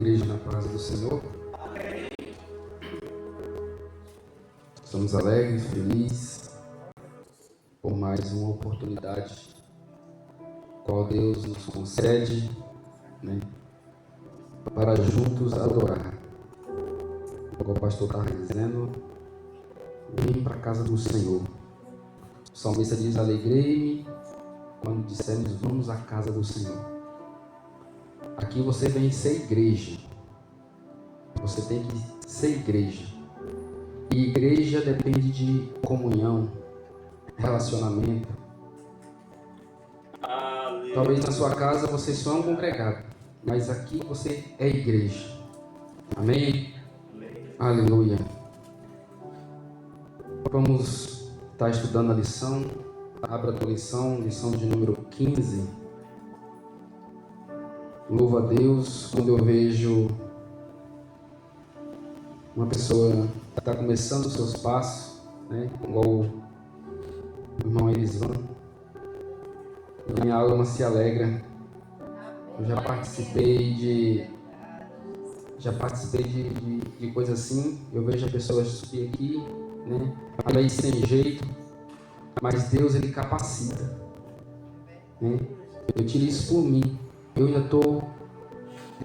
Igreja na paz do Senhor. Estamos alegres, felizes por mais uma oportunidade qual Deus nos concede, para juntos adorar. Como o pastor estava dizendo, vem para a casa do Senhor. O salmista diz: alegrei-me quando dissemos vamos à casa do Senhor. Aqui você vem ser igreja. Você tem que ser igreja. E igreja depende de comunhão, relacionamento. Talvez na sua casa você só é um congregado, mas aqui você é igreja. Amém? Aleluia. Vamos estar estudando a lição. Abra a tua lição de número 15. Louvo a Deus quando eu vejo uma pessoa que está começando os seus passos, igual o irmão Elisvan. Minha alma se alegra. Eu já participei de coisa assim. Eu vejo a pessoa subir aqui, meio sem jeito, mas Deus, Ele capacita. Eu tiro isso por mim. Eu ainda estou...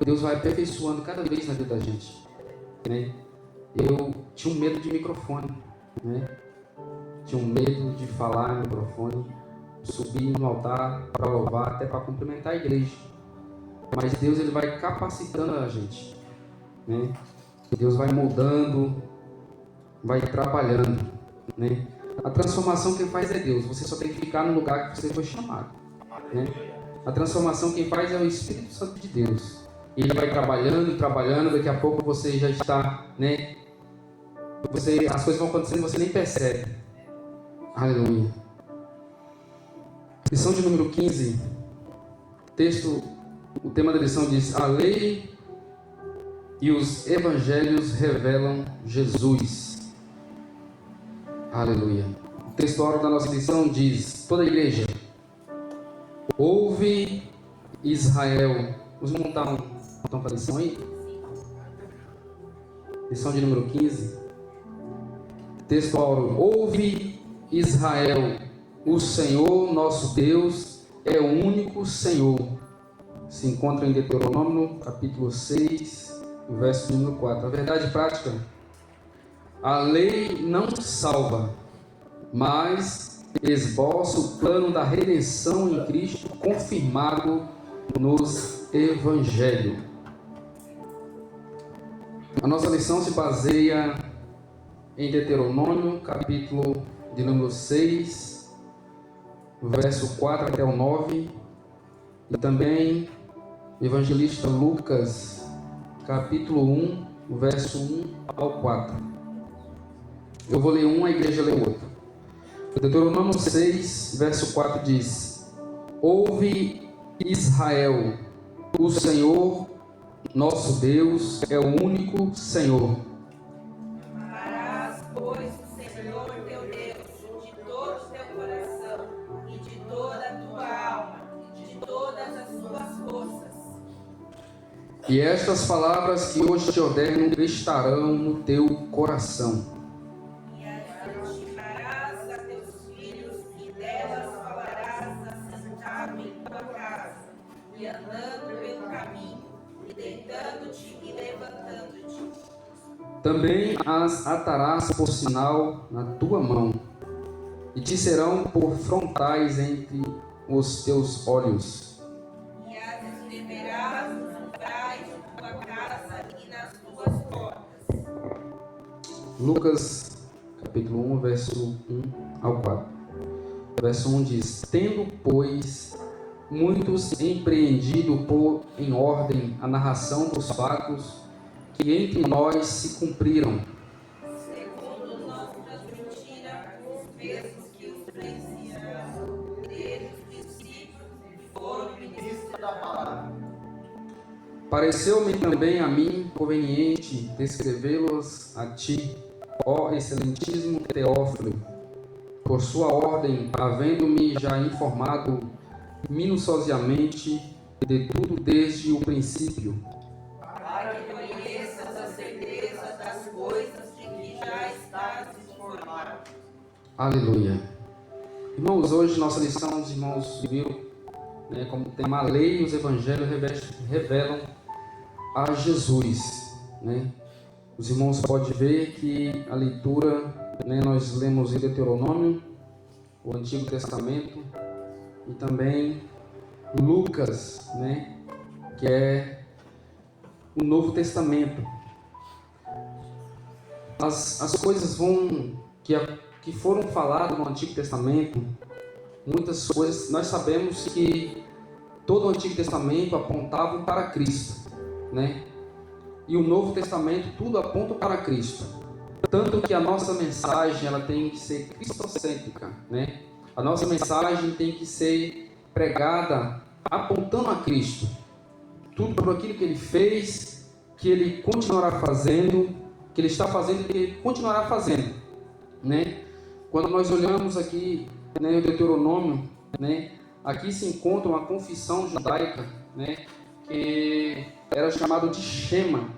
Deus vai aperfeiçoando cada vez na vida da gente. Eu tinha um medo de microfone. Tinha um medo de falar no microfone, subir no altar para louvar, até para cumprimentar a igreja. Mas Deus, Ele vai capacitando a gente. Deus vai moldando, vai trabalhando. A transformação quem faz é Deus. Você só tem que ficar no lugar que você foi chamado. A transformação quem faz é o Espírito Santo de Deus. Ele vai trabalhando, daqui a pouco você já está, as coisas vão acontecendo e você nem percebe. Aleluia. Lição de número 15. O tema da lição diz: a lei e os evangelhos revelam Jesus. Aleluia. O texto da nossa lição diz: toda a igreja, ouve Israel. Vamos montar um botão para a lição aí? Lição de número 15. Texto áureo: ouve Israel, o Senhor nosso Deus é o único Senhor. Se encontra em Deuteronômio capítulo 6, verso número 4. A verdade prática: a lei não salva, mas esboça o plano da redenção em Cristo, confirmado nos Evangelhos. A nossa lição se baseia em Deuteronômio, capítulo de número 6, verso 4 até o 9, e também evangelista Lucas, capítulo 1, verso 1 ao 4. Eu vou ler um, a igreja lê o outro. Deuteronômio 6, verso 4 diz: ouve Israel, o Senhor nosso Deus é o único Senhor. Amarás, pois, o Senhor teu Deus de todo o teu coração e de toda a tua alma e de todas as tuas forças. E estas palavras que hoje te ordeno estarão no teu coração. E as ensinarás a teus filhos, e delas falarás assentado em tua casa, e andando pelo caminho, e deitando-te e levantando-te. Também as atarás por sinal na tua mão, e te serão por frontais entre os teus olhos. E as escreverás nos umbrais de tua casa e nas tuas portas. Lucas, capítulo 1, verso 1 ao 4. Verso 1 diz: tendo, pois, muitos empreendido pôr em ordem a narração dos fatos que entre nós se cumpriram. Segundo nos transmitira os mesmos que os precisam, desde os princípios, foram ministros da palavra. Pareceu-me também a mim conveniente descrevê-los a ti, ó excelentíssimo Teófilo, por sua ordem, havendo-me já informado minuciosamente de tudo desde o princípio, para certeza das coisas de que já estás informado. Aleluia. Irmãos, hoje nossa lição, os irmãos viram, como tema: a lei e os evangelhos revelam a Jesus, né? Os irmãos podem ver que a leitura, nós lemos em Deuteronômio, o Antigo Testamento, e também Lucas, que é o Novo Testamento. As coisas que foram faladas no Antigo Testamento, muitas coisas, nós sabemos que todo o Antigo Testamento apontava para Cristo, E o Novo Testamento tudo aponta para Cristo. Tanto que a nossa mensagem ela tem que ser cristocêntrica, A nossa mensagem tem que ser pregada apontando a Cristo. Tudo por aquilo que Ele fez, que Ele continuará fazendo, que Ele está fazendo e que Ele continuará fazendo, Quando nós olhamos aqui, o Deuteronômio, aqui se encontra uma confissão judaica, que era chamado de Shema,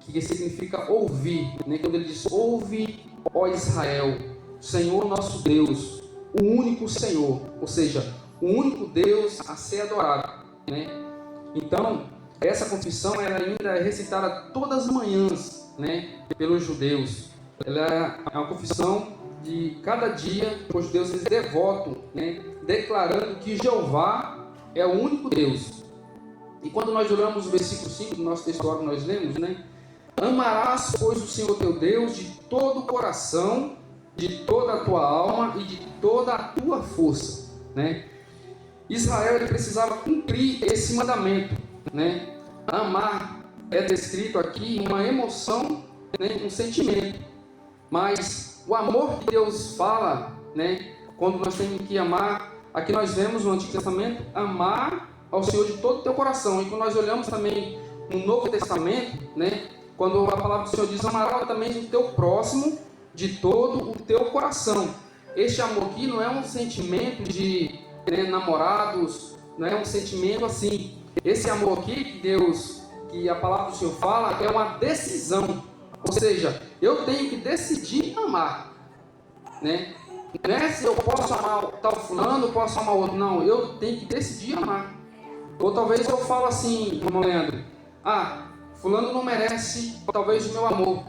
que significa ouvir, Quando ele diz: ouve, ó Israel, Senhor nosso Deus, o único Senhor, ou seja, o único Deus a ser adorado, Então, essa confissão ela ainda é recitada todas as manhãs, pelos judeus. Ela é uma confissão de cada dia, os judeus eles devotam, declarando que Jeová é o único Deus. E quando nós olhamos o versículo 5 do nosso textuário, nós lemos, amarás, pois, o Senhor teu Deus de todo o coração, de toda a tua alma e de toda a tua força, Israel ele precisava cumprir esse mandamento, Amar é descrito aqui uma emoção, um sentimento, mas o amor que Deus fala, quando nós temos que amar, aqui nós vemos no Antigo Testamento, amar ao Senhor de todo o teu coração. E quando nós olhamos também no Novo Testamento, quando a palavra do Senhor diz: amarás também o teu próximo de todo o teu coração. Este amor aqui não é um sentimento de namorados, não é um sentimento assim. Esse amor aqui que a palavra do Senhor fala, é uma decisão. Ou seja, eu tenho que decidir amar, Não é se eu posso amar tal fulano, posso amar outro. Não, eu tenho que decidir amar. Ou talvez eu falo assim, irmão Leandro: fulano não merece talvez o meu amor,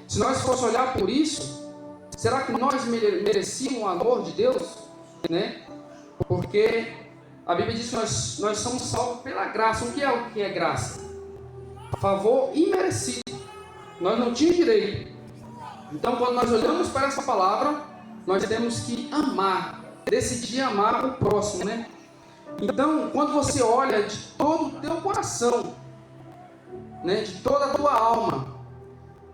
Se nós fosse olhar por isso, será que nós merecíamos o amor de Deus, Porque a Bíblia diz que nós somos salvos pela graça. O que é graça? Favor imerecido. Nós não tínhamos direito. Então, quando nós olhamos para essa palavra, nós temos que amar, decidir amar o próximo, Então, quando você olha de todo o teu coração, de toda a tua alma,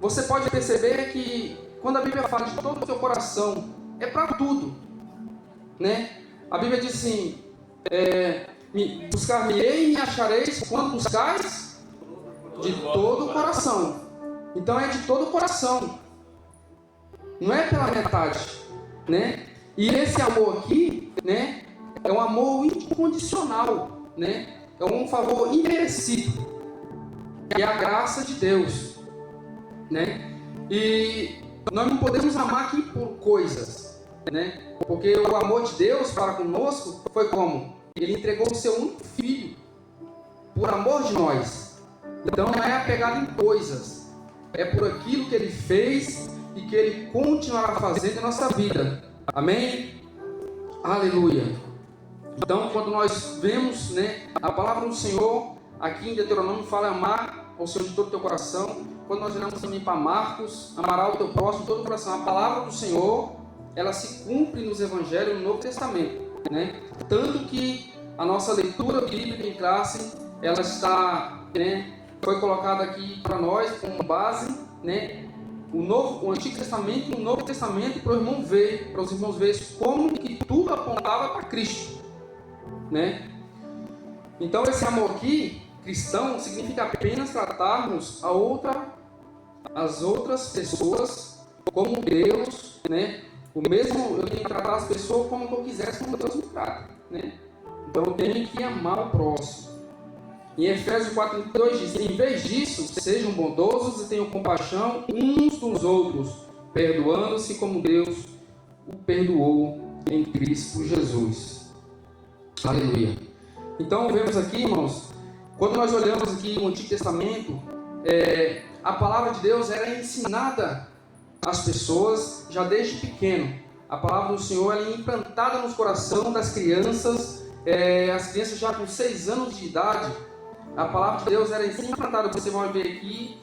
você pode perceber que quando a Bíblia fala de todo o teu coração, é para tudo, A Bíblia diz assim: buscar-me-ei e me achareis quando buscais de todo o coração. Então é de todo o coração, não é pela metade, E esse amor aqui, é um amor incondicional, É um favor imerecido, que é a graça de Deus, E nós não podemos amar aqui por coisas, Porque o amor de Deus para conosco foi como? Ele entregou o seu único filho por amor de nós. Então não é apegado em coisas, é por aquilo que Ele fez e que Ele continuará fazendo em nossa vida. Amém? Aleluia. Então, quando nós vemos, a palavra do Senhor aqui em Deuteronômio fala: amar ao Senhor de todo o teu coração. Quando nós olhamos também para Marcos, amará o teu próximo de todo o coração. A palavra do Senhor, ela se cumpre nos Evangelhos no Novo Testamento, Tanto que a nossa leitura bíblica em classe, ela está, foi colocada aqui para nós como base, o Antigo Testamento e o Novo Testamento, para os irmãos verem como que tudo apontava para Cristo, Então esse amor aqui, cristão, significa apenas tratarmos as outras pessoas como Deus, O mesmo, eu tenho que tratar as pessoas como eu quisesse, como Deus me trata, Então eu tenho que amar o próximo. Em Efésios 4:32 diz: em vez disso, sejam bondosos e tenham compaixão uns dos outros, perdoando-se como Deus o perdoou em Cristo Jesus. Aleluia. Então vemos aqui, irmãos, quando nós olhamos aqui no Antigo Testamento, a palavra de Deus era ensinada às pessoas já desde pequeno. A palavra do Senhor ela é implantada nos corações das crianças, as crianças já com 6 anos de idade. A palavra de Deus era implantada. Você vai ver aqui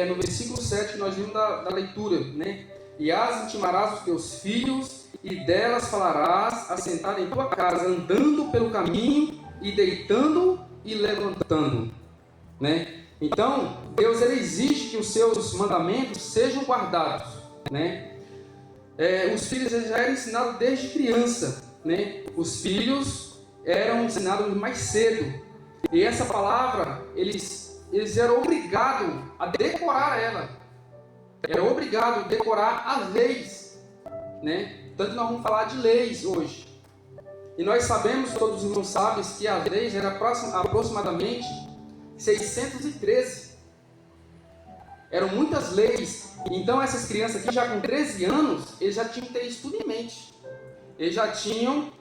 no versículo 7 que nós vimos da leitura, né? E as intimarás os teus filhos, e delas falarás, assentado em tua casa, andando pelo caminho, e deitando e levantando, né? Então, Deus ele exige que os seus mandamentos sejam guardados, né? Os filhos eles já eram ensinados desde criança, né? Os filhos eram ensinados mais cedo. E essa palavra, eles eram obrigados a decorar ela. Era obrigado a decorar as leis, né? Tanto nós vamos falar de leis hoje. E nós sabemos, todos os irmãos sabem, que as leis eram aproximadamente 613. Eram muitas leis. Então essas crianças aqui, já com 13 anos, eles já tinham que ter isso tudo em mente. Eles já tinham,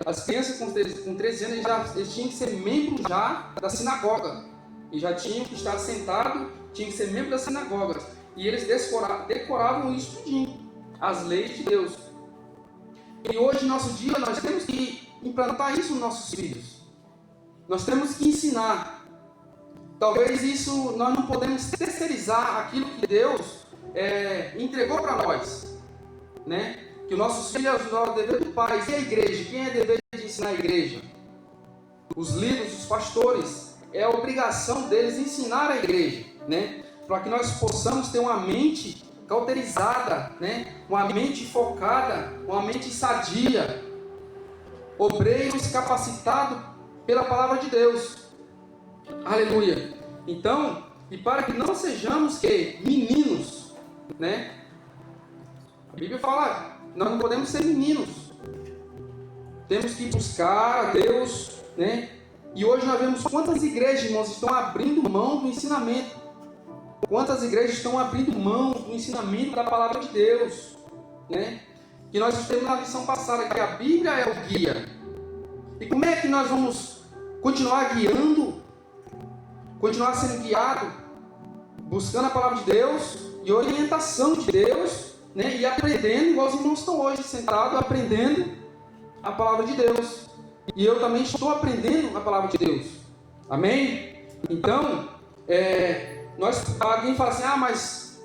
as crianças com 13 anos, eles tinham que ser membros já da sinagoga. E já tinham que estar sentados, tinham que ser membros da sinagoga. E eles decoravam isso tudinho, as leis de Deus. E hoje, no nosso dia, nós temos que implantar isso nos nossos filhos. Nós temos que ensinar. Talvez isso, nós não podemos terceirizar aquilo que Deus entregou para nós, né? Que os nossos filhos é o dever do pai. E a igreja? Quem é dever de ensinar a igreja? Os líderes, os pastores. É a obrigação deles ensinar a igreja, né? Para que nós possamos ter uma mente cauterizada, né? Uma mente focada, uma mente sadia. Obreiros capacitados pela palavra de Deus. Aleluia. Então, e para que não sejamos meninos, né? A Bíblia fala, nós não podemos ser meninos. Temos que buscar a Deus, né? E hoje nós vemos quantas igrejas, irmãos, estão abrindo mão do ensinamento. Quantas igrejas estão abrindo mão do ensinamento da palavra de Deus, né? Que nós temos na lição passada, que a Bíblia é o guia. E como é que nós vamos continuar guiando, continuar sendo guiado, buscando a palavra de Deus e orientação de Deus, né? E aprendendo, igual os irmãos estão hoje sentados, aprendendo a palavra de Deus. E eu também estou aprendendo a palavra de Deus. Amém? Então, alguém fala assim, mas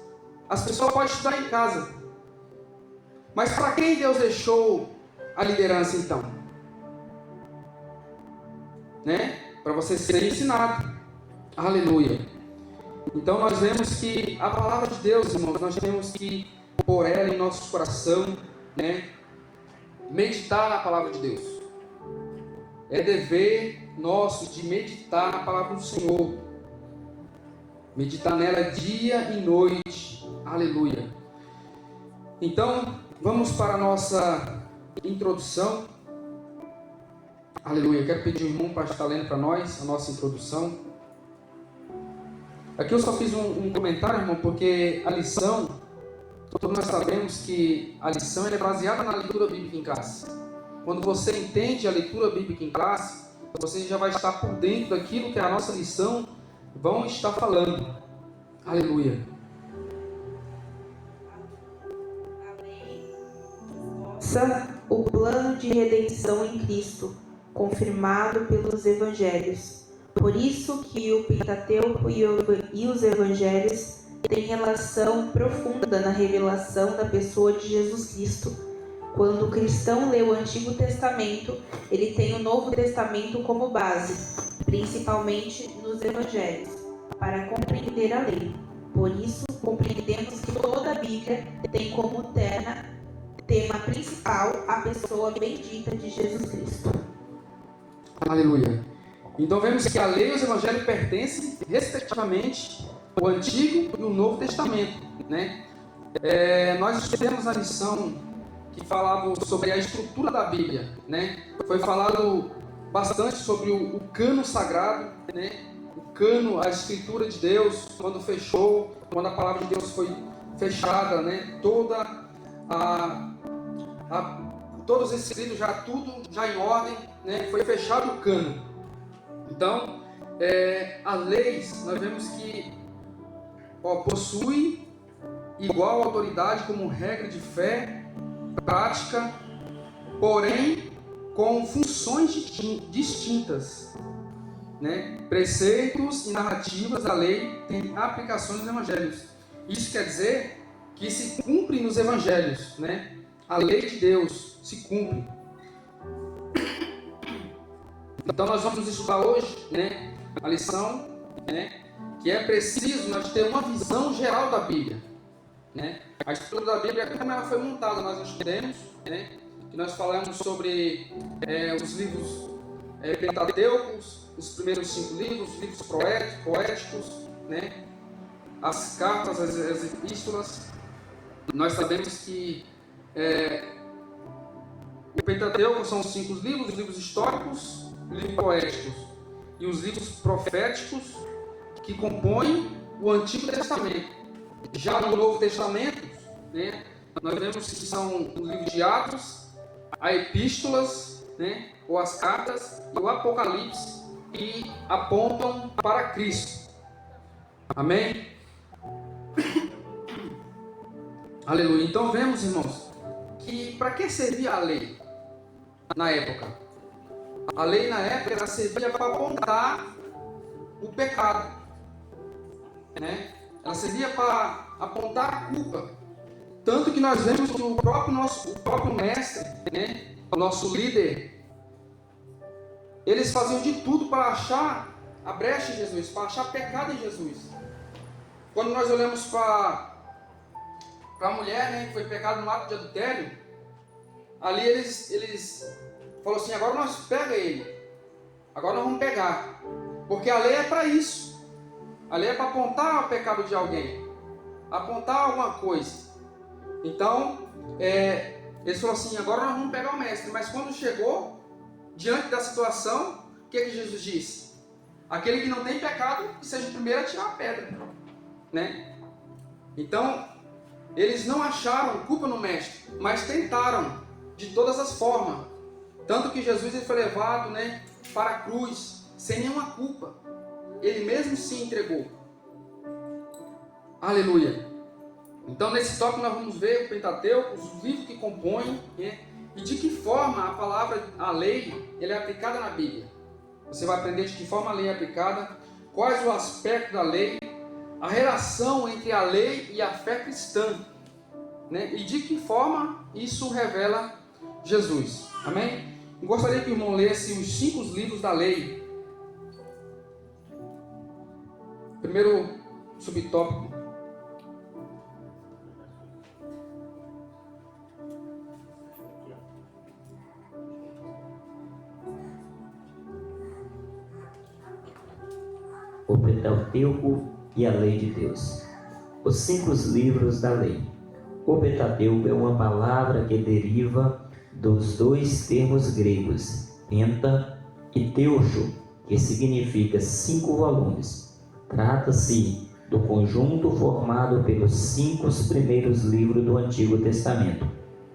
as pessoas podem estudar em casa. Mas para quem Deus deixou a liderança então? Né? Para você ser ensinado. Aleluia. Então nós vemos que a palavra de Deus, irmãos, nós temos que pôr ela em nosso coração, né? Meditar na palavra de Deus. É dever nosso de meditar na palavra do Senhor. Meditar nela dia e noite. Aleluia. Então, vamos para a nossa introdução. Aleluia. Quero pedir ao irmão para estar lendo para nós a nossa introdução. Aqui eu só fiz um comentário, irmão, porque a lição, todos nós sabemos que a lição é baseada na leitura bíblica em classe. Quando você entende a leitura bíblica em classe, você já vai estar por dentro daquilo que a nossa lição vão estar falando. Aleluia. O plano de redenção em Cristo, confirmado pelos Evangelhos. Por isso que o Pentateuco e os Evangelhos têm relação profunda na revelação da pessoa de Jesus Cristo. Quando o cristão lê o Antigo Testamento, ele tem o Novo Testamento como base, principalmente nos Evangelhos, para compreender a lei. Por isso, compreendemos que toda a Bíblia tem como tema principal a pessoa bendita de Jesus Cristo. Aleluia. Então vemos que a lei e os evangelhos pertencem, respectivamente, ao Antigo e ao Novo Testamento, né? Nós temos a lição que falava sobre a estrutura da Bíblia, né? Foi falado bastante sobre o cano sagrado, né? O cano, a escritura de Deus, quando fechou, quando a palavra de Deus foi fechada, né? Todos esses livros já tudo já em ordem, né? Foi fechado o cano. Então, as leis, nós vemos que possui igual autoridade como regra de fé, prática, porém com funções distintas, né? Preceitos e narrativas da lei têm aplicações nos evangelhos. Isso quer dizer que se cumpre nos evangelhos, né? A lei de Deus se cumpre. Então nós vamos estudar hoje, né, a lição, né, que é preciso nós ter uma visão geral da Bíblia, né? A estrutura da Bíblia, como ela foi montada, nós estudamos, né, que nós falamos sobre os livros pentateucos, os primeiros 5 livros, os livros poéticos, né, as cartas, as epístolas. Nós sabemos que o Pentateuco são os 5 livros, os livros históricos, os livros poéticos e os livros proféticos que compõem o Antigo Testamento. Já no Novo Testamento, né, nós vemos que são os livros de Atos, as epístolas, né, ou as cartas e o Apocalipse, que apontam para Cristo. Amém? Aleluia. Então vemos, irmãos, que para que servia a lei na época? A lei na época ela servia para apontar o pecado, né? Ela servia para apontar a culpa. Tanto que nós vemos que o próprio mestre, né, o nosso líder, eles faziam de tudo para achar a brecha em Jesus, para achar pecado em Jesus. Quando nós olhamos para a mulher, né, que foi pecado no ato de adultério, ali eles falaram assim: agora nós pega ele, agora nós vamos pegar, porque a lei é para isso. A lei é para apontar o pecado de alguém, apontar alguma coisa. Então, eles falaram assim: agora nós vamos pegar o mestre. Mas quando chegou diante da situação, o que Jesus disse? Aquele que não tem pecado, que seja o primeiro a tirar a pedra, né? Então, eles não acharam culpa no mestre, mas tentaram de todas as formas. Tanto que Jesus ele foi levado, né, para a cruz sem nenhuma culpa. Ele mesmo se entregou. Aleluia. Então nesse tópico nós vamos ver o Pentateuco, os livros que compõem, né, e de que forma a lei ela é aplicada na Bíblia. Você vai aprender de que forma a lei é aplicada, quais os aspectos da lei, a relação entre a lei e a fé cristã, né, e de que forma isso revela Jesus. Amém? Eu gostaria que o irmão lesse os 5 livros da lei. Primeiro subtópico. O Pentateuco e a lei de Deus. Os 5 livros da lei. O Pentateuco é uma palavra que deriva dos 2 termos gregos, penta e teucho, que significa 5 volumes. Trata-se do conjunto formado pelos 5 primeiros livros do Antigo Testamento: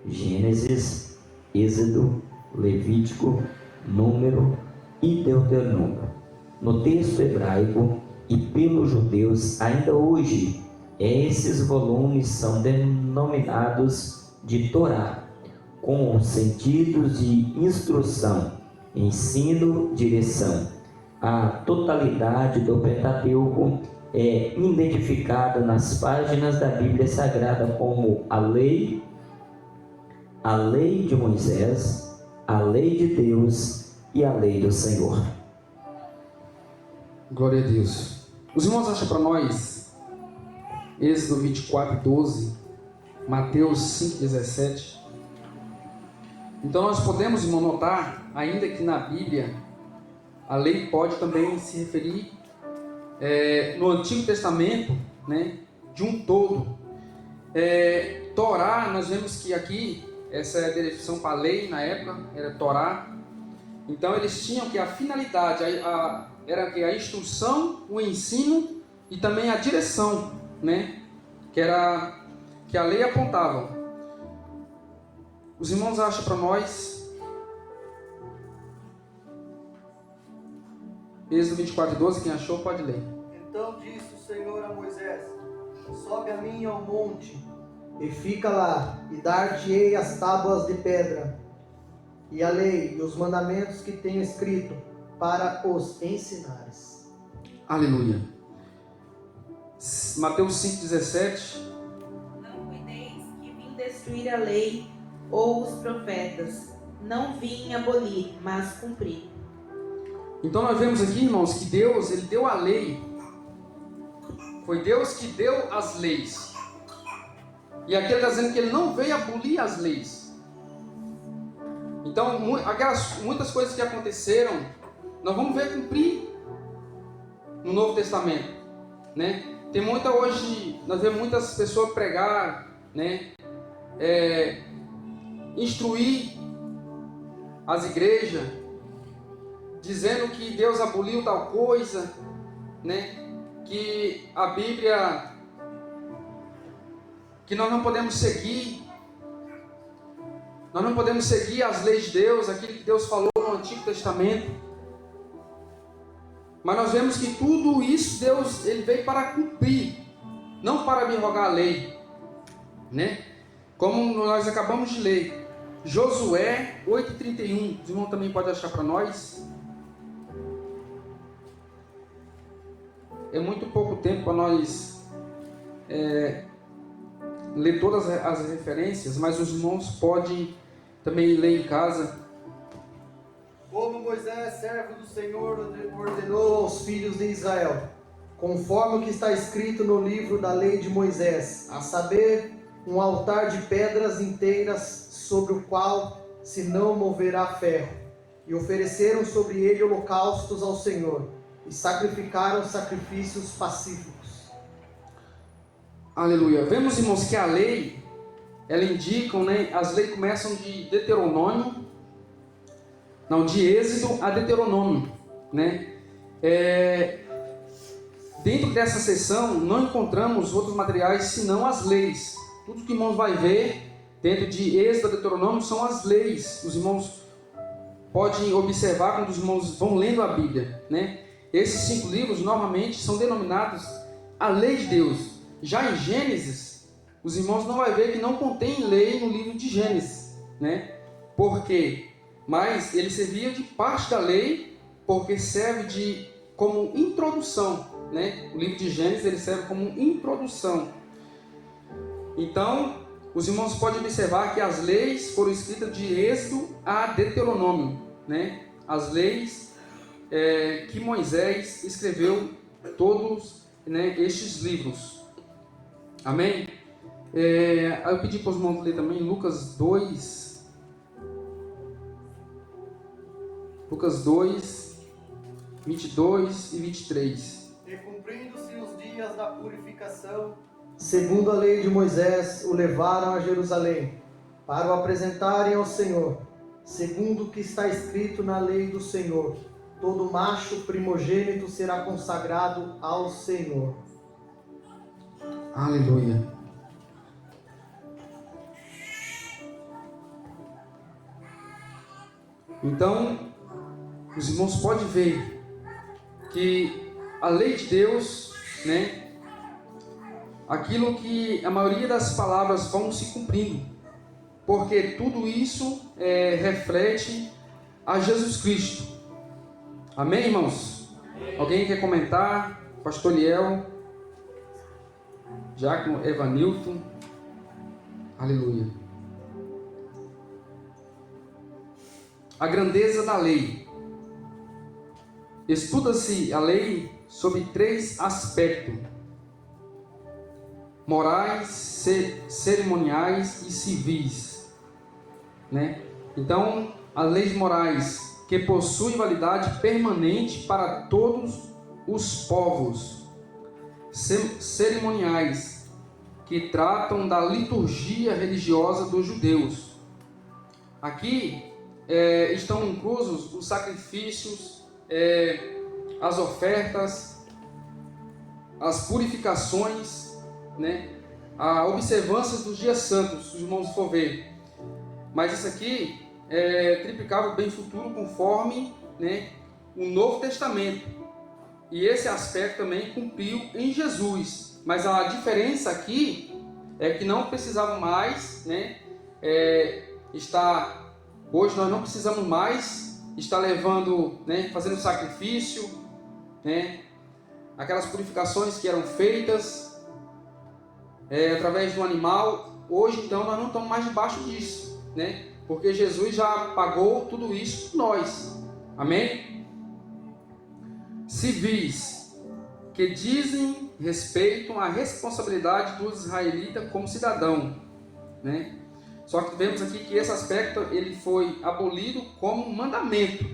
Gênesis, Êxodo, Levítico, Número e Deuteronômio. No texto hebraico e pelos judeus, ainda hoje, esses volumes são denominados de Torá, com sentidos de instrução, ensino, direção. A totalidade do Pentateuco é identificada nas páginas da Bíblia Sagrada como a lei de Moisés, a lei de Deus e a lei do Senhor. Glória a Deus. Os irmãos acham para nós Êxodo 24:12, Mateus 5:17. Então nós podemos, irmão, notar ainda que na Bíblia a lei pode também se referir no Antigo Testamento, né, de um todo. Torá, nós vemos que aqui essa é a definição para a lei na época, era Torá. Então eles tinham que a finalidade era que a instrução, o ensino e também a direção, né? Que a lei apontava. Os irmãos acham para nós Êxodo 24:12, quem achou pode ler. Então disse o Senhor a Moisés: sobe a mim ao monte, e fica lá, e dar-te-ei as tábuas de pedra, e a lei e os mandamentos que tenho escrito, para os ensinares. Aleluia. Mateus 5:17. Não cuideis que vim destruir a lei ou os profetas. Não vim abolir, mas cumprir. Então nós vemos aqui, irmãos, que Deus, Ele deu a lei. Foi Deus que deu as leis. E aqui Ele está dizendo que Ele não veio abolir as leis. Então, muitas coisas que aconteceram, nós vamos ver cumprir no Novo Testamento, né? Tem muita hoje, nós vemos muitas pessoas pregar, né? Instruir as igrejas, dizendo que Deus aboliu tal coisa, né? Que a Bíblia, que nós não podemos seguir. Nós não podemos seguir as leis de Deus, aquilo que Deus falou no Antigo Testamento. Mas nós vemos que tudo isso Deus, Ele veio para cumprir, não para abrogar a lei, né? Como nós acabamos de ler, Josué 8:31, os irmãos também podem achar para nós. É muito pouco tempo para nós ler todas as referências, mas os irmãos podem também ler em casa. Como Moisés, servo do Senhor, ordenou aos filhos de Israel, conforme o que está escrito no livro da lei de Moisés, a saber, um altar de pedras inteiras, sobre o qual se não moverá ferro, e ofereceram sobre ele holocaustos ao Senhor, e sacrificaram sacrifícios pacíficos. Aleluia. Vemos, irmãos, que a lei, ela indica, né? As leis começam de Deuteronômio, não, de Êxodo a Deuteronômio, né? Dentro dessa seção não encontramos outros materiais senão as leis. Tudo que o irmão vai ver dentro de Êxodo a Deuteronômio são as leis. Os irmãos podem observar quando os irmãos vão lendo a Bíblia, né? Esses 5 livros normalmente são denominados a lei de Deus. Já em Gênesis, os irmãos não vai ver que não contém lei no livro de Gênesis, né? Por quê? Mas ele servia de parte da lei, porque serve como introdução, né? O livro de Gênesis ele serve como introdução. Então, os irmãos podem observar que as leis foram escritas de Êxodo a Deuteronômio, né? As leis que Moisés escreveu, todos, né, estes livros. Amém? Eu pedi para os irmãos ler também Lucas 2, 22 e 23. E cumprindo-se os dias da purificação, segundo a lei de Moisés, o levaram a Jerusalém, para o apresentarem ao Senhor, segundo o que está escrito na lei do Senhor. Todo macho primogênito será consagrado ao Senhor. Aleluia. Então, os irmãos podem ver que a lei de Deus, né, aquilo que a maioria das palavras vão se cumprindo, porque tudo isso reflete a Jesus Cristo. Amém, irmãos? Amém. Alguém quer comentar? Pastor Liel, Diácono Evanilton. Aleluia. A grandeza da lei. Estuda-se a lei sob 3 aspectos: morais, cerimoniais e civis, né? Então, as leis morais que possuem validade permanente para todos os povos, cerimoniais que tratam da liturgia religiosa dos judeus. Aqui estão inclusos os sacrifícios, as ofertas, as purificações, né? A observância dos dias santos, se os irmãos for ver. Mas isso aqui triplicava o bem futuro conforme, né, o Novo Testamento. E esse aspecto também cumpriu em Jesus. Mas a diferença aqui é que não precisava mais, né, hoje nós não precisamos mais estar levando, né, fazendo sacrifício, né, aquelas purificações que eram feitas através do animal. Hoje então nós não estamos mais debaixo disso, né, porque Jesus já pagou tudo isso por nós. Amém? Civis que dizem respeito à responsabilidade do israelita como cidadão, né? Só que vemos aqui que esse aspecto ele foi abolido como mandamento.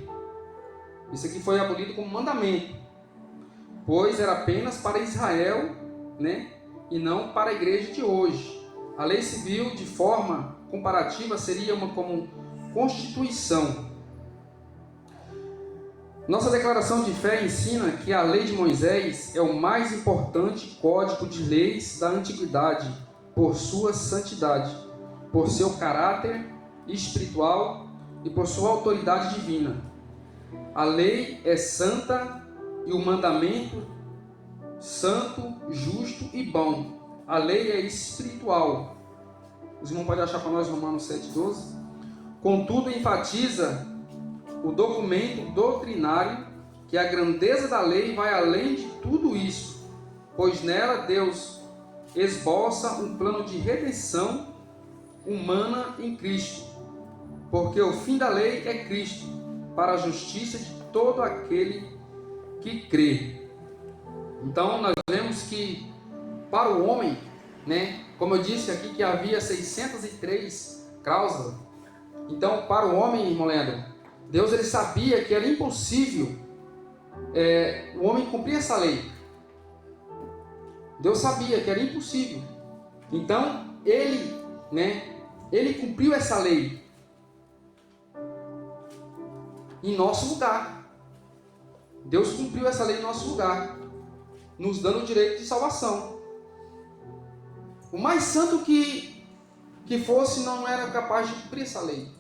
Isso aqui foi abolido como mandamento, pois era apenas para Israel, né? E não para a igreja de hoje. A lei civil, de forma comparativa, seria como constituição. Nossa declaração de fé ensina que a lei de Moisés é o mais importante código de leis da antiguidade, por sua santidade, por seu caráter espiritual e por sua autoridade divina. A lei é santa e o mandamento santo, justo e bom. A lei é espiritual. Os irmãos podem achar para nós Romanos 7,12. Contudo, enfatiza o documento doutrinário que a grandeza da lei vai além de tudo isso, pois nela Deus esboça um plano de redenção humana em Cristo, porque o fim da lei é Cristo, para a justiça de todo aquele que crê. Então nós vemos que para o homem, né, como eu disse aqui que havia 603 cláusulas, então para o homem, irmão Leandro, Deus ele sabia que era impossível o homem cumprir essa lei. Deus sabia que era impossível. Então ele cumpriu essa lei em nosso lugar. Deus cumpriu essa lei em nosso lugar, nos dando o direito de salvação. O mais santo que fosse não era capaz de cumprir essa lei.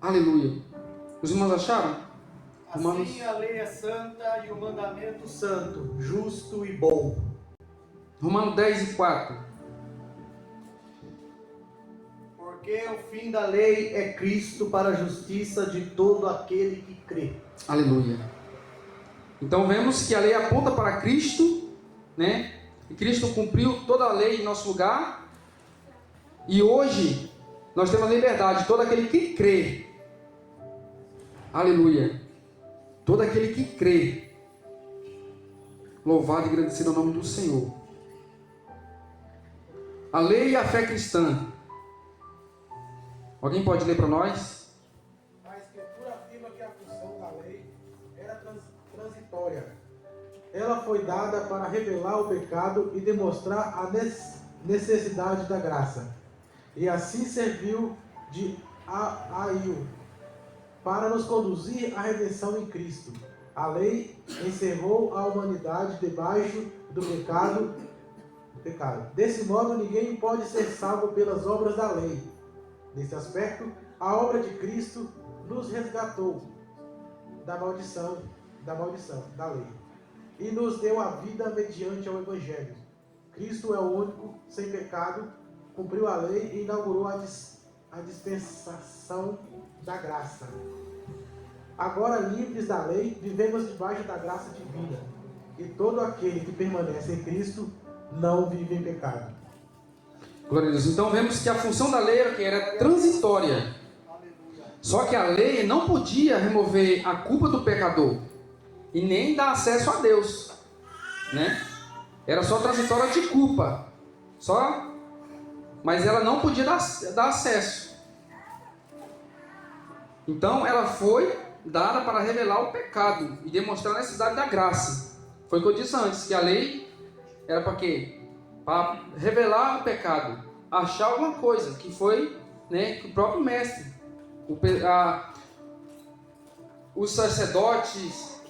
Aleluia. Os irmãos acharam? Assim a lei é santa e o mandamento santo, justo e bom. Romanos 10:4. Porque o fim da lei é Cristo para a justiça de todo aquele que crê. Aleluia. Então vemos que a lei aponta para Cristo, né? E Cristo cumpriu toda a lei em nosso lugar. E hoje nós temos a liberdade, todo aquele que crê. Aleluia. Todo aquele que crê. Louvado e agradecido ao nome do Senhor. A lei e a fé cristã. Alguém pode ler para nós? A Escritura afirma que a função da lei era transitória. Ela foi dada para revelar o pecado e demonstrar a necessidade da graça. E assim serviu de aio para nos conduzir à redenção em Cristo. A lei encerrou a humanidade debaixo do pecado. Desse modo, ninguém pode ser salvo pelas obras da lei. Nesse aspecto, a obra de Cristo nos resgatou da maldição da lei e nos deu a vida mediante o Evangelho. Cristo é o único, sem pecado, cumpriu a lei e inaugurou a dispensação da graça. Agora, livres da lei, vivemos debaixo da graça divina. E todo aquele que permanece em Cristo não vive em pecado. Glória a Deus. Então vemos que a função da lei era transitória. Só que a lei não podia remover a culpa do pecador e nem dar acesso a Deus, né? Era só transitória de culpa, mas ela não podia dar acesso. Então ela foi dada para revelar o pecado e demonstrar a necessidade da graça. Foi o que eu disse antes, que a lei era para quê? Para revelar o pecado, achar alguma coisa que foi, né, que o próprio mestre, os sacerdotes,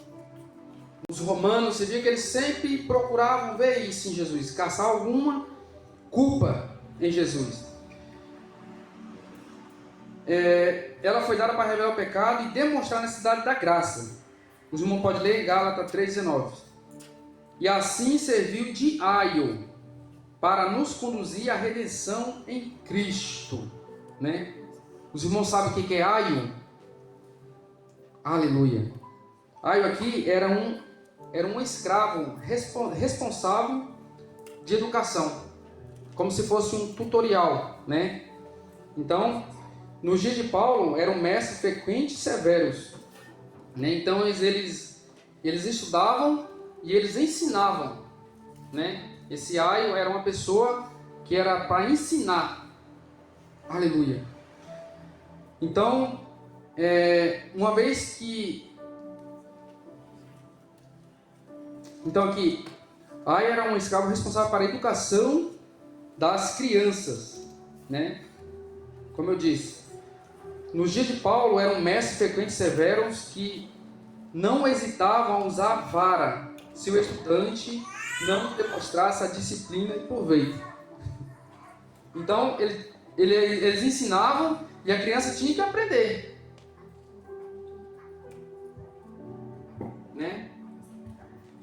os romanos, você via que eles sempre procuravam ver isso em Jesus, caçar alguma culpa em Jesus. Ela foi dada para revelar o pecado e demonstrar a necessidade da graça. Os irmãos podem ler Gálatas 3,19. E assim serviu de aio para nos conduzir à redenção em Cristo, né? Os irmãos sabem o que é aio? Aleluia. Aio aqui era um escravo responsável de educação, como se fosse um tutorial, né? Então, nos dias de Paulo, eram mestres frequentes e severos, né? Então, eles estudavam e eles ensinavam, né? Esse aio era uma pessoa que era para ensinar. Aleluia. Então, uma vez que... Então aqui, aio era um escravo responsável para a educação das crianças, né? Como eu disse, nos dias de Paulo eram mestres frequentes severos que não hesitavam a usar a vara se o estudante não demonstrasse a disciplina e proveito. Então, eles ensinavam e a criança tinha que aprender, né?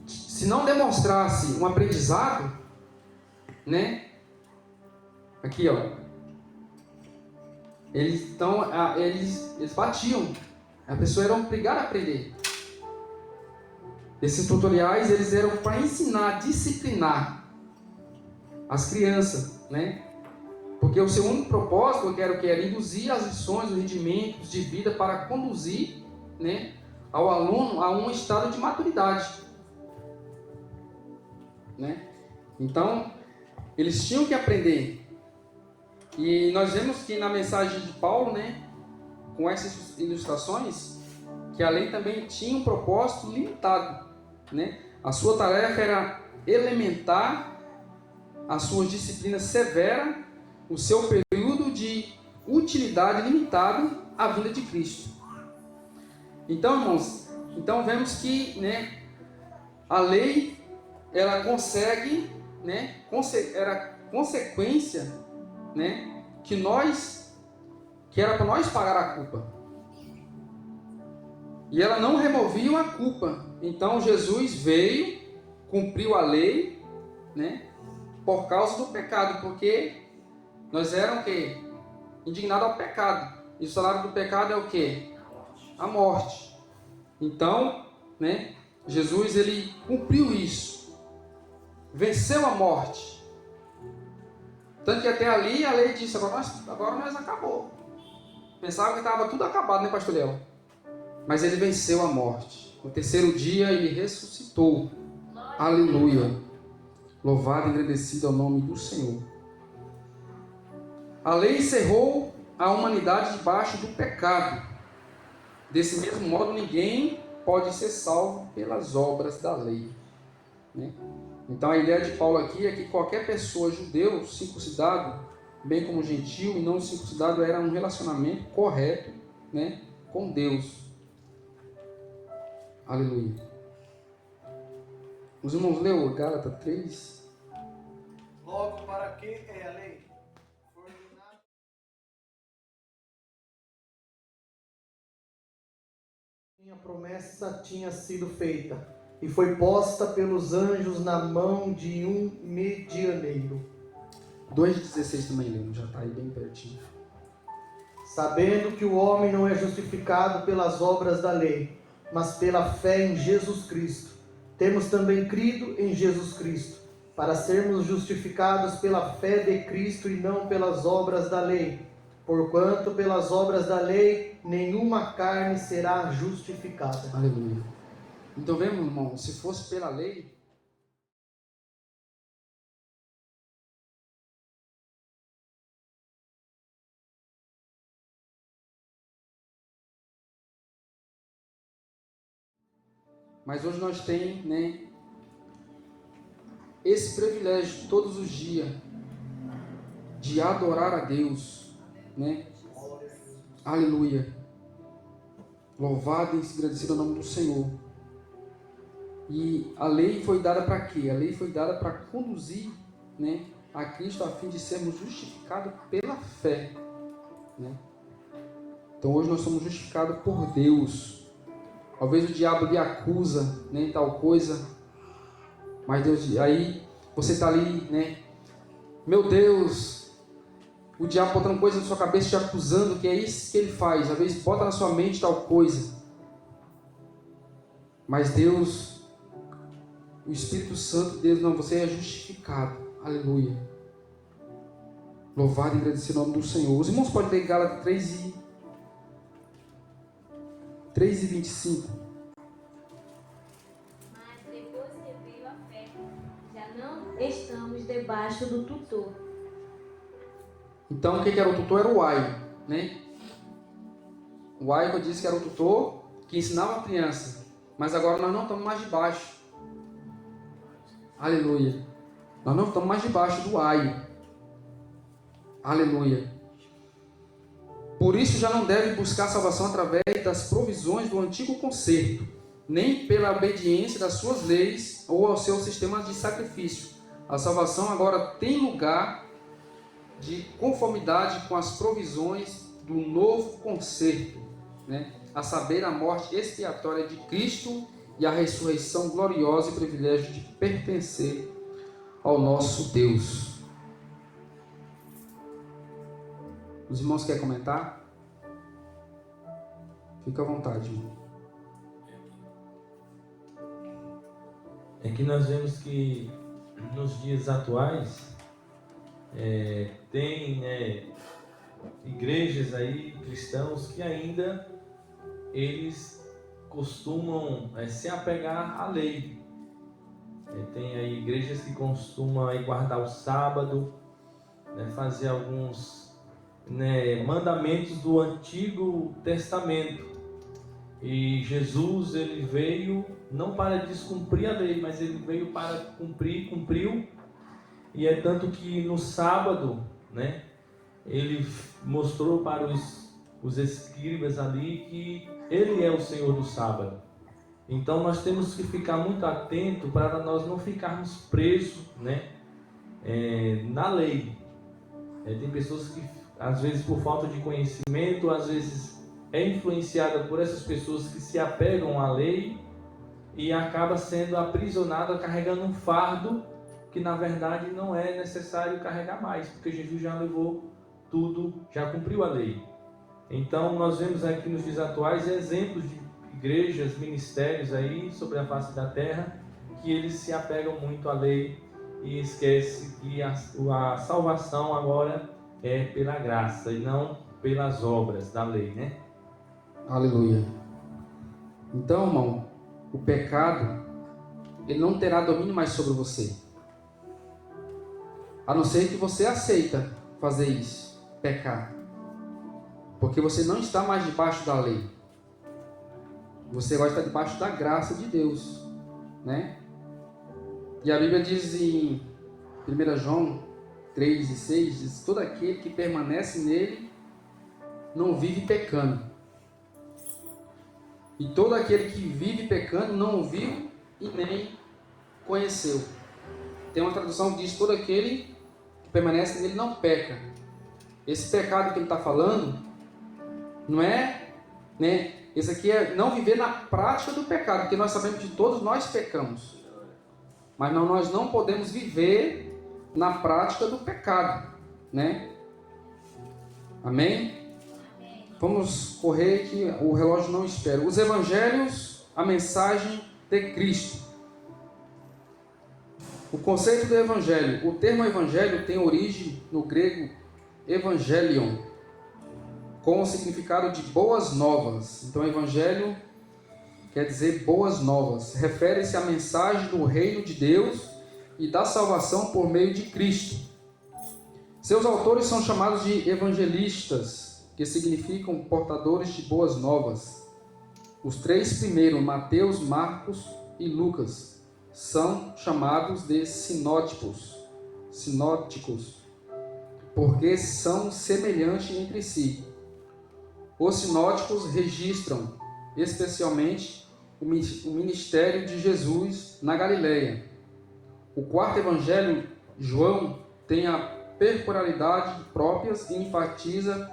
Se não demonstrasse um aprendizado, né? Aqui, ó. Eles batiam. A pessoa era obrigada a aprender. Esses tutoriais, eles eram para ensinar, disciplinar as crianças, né? Porque o seu único propósito era induzir as lições, os rendimentos de vida para conduzir, né, ao aluno a um estado de maturidade, né? Então, eles tinham que aprender. E nós vemos que na mensagem de Paulo, né, com essas ilustrações, que a lei também tinha um propósito limitado, né? A sua tarefa era elementar a sua disciplina severa, o seu período de utilidade limitado à vinda de Cristo. Então, irmãos, vemos que, né, a lei ela consegue, né, era consequência, né, que era para nós pagar a culpa. E ela não removia a culpa. Então Jesus veio, cumpriu a lei, né, por causa do pecado, porque nós éramos o quê? Indignados ao pecado. E o salário do pecado é o quê? A morte. Então, né, Jesus ele cumpriu isso. Venceu a morte. Tanto que até ali a lei disse, agora nós acabou. Pensava que estava tudo acabado, né, pastor Léo? Mas ele venceu a morte. No terceiro dia ele ressuscitou. Aleluia. Louvado e agradecido ao nome do Senhor. A lei encerrou a humanidade debaixo do pecado. Desse mesmo modo, ninguém pode ser salvo pelas obras da lei, né? Então, a ideia de Paulo aqui é que qualquer pessoa, judeu, circuncidado, bem como gentil e não circuncidado, era um relacionamento correto, né, com Deus. Aleluia. Os irmãos leu Gálatas 3? Logo, para que é a lei? A promessa tinha sido feita e foi posta pelos anjos na mão de um medianeiro. 2,16 também, lendo, já está aí bem pertinho. Sabendo que o homem não é justificado pelas obras da lei, mas pela fé em Jesus Cristo. Temos também crido em Jesus Cristo, para sermos justificados pela fé de Cristo e não pelas obras da lei. Porquanto pelas obras da lei nenhuma carne será justificada. Aleluia. Então vemos, irmão, se fosse pela lei, mas hoje nós temos, né, esse privilégio todos os dias de adorar a Deus, né? Aleluia. Louvado e engrandecido o nome do Senhor. E a lei foi dada para quê? A lei foi dada para conduzir, né, a Cristo a fim de sermos justificados pela fé, né? Então hoje nós somos justificados por Deus. Talvez o diabo lhe acusa, né, tal coisa, mas Deus, aí você está ali, né? Meu Deus, o diabo botando coisa na sua cabeça, te acusando, que é isso que ele faz. Às vezes bota na sua mente tal coisa, mas Deus, o Espírito Santo de Deus, não, você é justificado. Aleluia. Louvado e agradecido o nome do Senhor. Os irmãos podem ler Gálatas 3:25. Mas depois que veio a fé, já não estamos debaixo do tutor. Então, o que era o tutor? Era o ai, né? O ai, que eu disse que era o tutor que ensinava a criança. Mas agora nós não estamos mais debaixo. Aleluia. Nós não estamos mais debaixo do ai. Aleluia. Por isso já não deve buscar salvação através das provisões do antigo concerto, nem pela obediência das suas leis ou ao seu sistema de sacrifício. A salvação agora tem lugar de conformidade com as provisões do novo concerto, né? A saber, a morte expiatória de Cristo e a ressurreição gloriosa e privilégio de pertencer ao nosso Deus. Os irmãos querem comentar? Fica à vontade, irmão. É que nós vemos que nos dias atuais tem igrejas aí, cristãos, que ainda eles costumam se apegar à lei. Tem aí igrejas que costumam aí guardar o sábado, fazer alguns mandamentos do Antigo Testamento. E Jesus, ele veio não para descumprir a lei, mas ele veio para cumprir, cumpriu. E é tanto que no sábado, ele mostrou para os escribas ali que ele é o Senhor do sábado. Então nós temos que ficar muito atento para nós não ficarmos presos, na lei. Tem pessoas que, às vezes, por falta de conhecimento, às vezes é influenciada por essas pessoas que se apegam à lei e acaba sendo aprisionada, carregando um fardo que na verdade não é necessário carregar mais, porque Jesus já levou tudo, já cumpriu a lei. Então nós vemos aqui nos dias atuais exemplos de igrejas, ministérios aí sobre a face da terra, que eles se apegam muito à lei e esquecem que a salvação agora é pela graça e não pelas obras da lei, Aleluia. Então, irmão, o pecado, ele não terá domínio mais sobre você. A não ser que você aceita fazer isso, pecar. Porque você não está mais debaixo da lei. Você agora está debaixo da graça de Deus, E a Bíblia diz em 1 João 3:6, diz: todo aquele que permanece nele não vive pecando. E todo aquele que vive pecando não viu e nem conheceu. Tem uma tradução que diz: todo aquele que permanece nele não peca. Esse pecado que ele está falando não é, esse aqui é não viver na prática do pecado, porque nós sabemos que todos nós pecamos. Mas nós não podemos viver na prática do pecado, Amém? Vamos correr que o relógio não espera. Os evangelhos, a mensagem de Cristo. O conceito do evangelho. O termo evangelho tem origem no grego evangelion, com o significado de boas novas. Então, evangelho quer dizer boas novas. Refere-se à mensagem do reino de Deus e da salvação por meio de Cristo. Seus autores são chamados de evangelistas, que significam portadores de boas novas. Os três primeiros, Mateus, Marcos e Lucas, são chamados de sinóticos, porque são semelhantes entre si. os sinóticos registram especialmente o ministério de Jesus na Galileia. O quarto evangelho, João, tem a peculiaridade próprias e enfatiza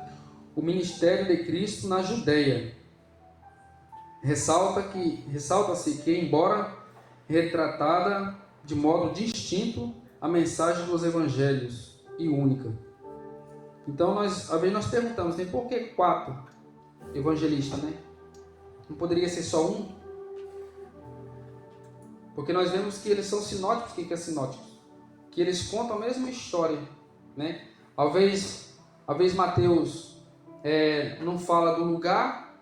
o ministério de Cristo na Judeia. Ressalta-se que, embora retratada de modo distinto, a mensagem dos evangelhos e única. Então, às vezes nós perguntamos, por que 4 evangelistas, né? Não poderia ser só um? Porque nós vemos que eles são sinóticos. O que é sinóticos? Que eles contam a mesma história, né? Às vezes Mateus não fala do lugar,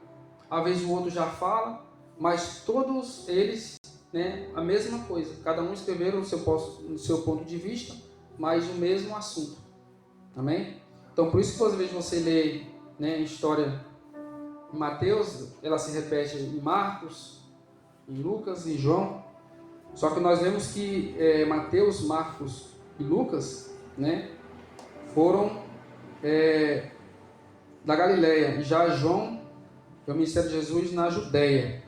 às vezes o outro já fala, mas todos eles, né, a mesma coisa. Cada um escreveram no seu ponto de vista, mas o mesmo assunto. Amém? Então, por isso que às vezes você lê, né, a história em Mateus, ela se repete em Marcos, em Lucas e João. Só que nós vemos que Mateus, Marcos e Lucas, né, foram da Galileia. E já João é o ministério de Jesus na Judeia.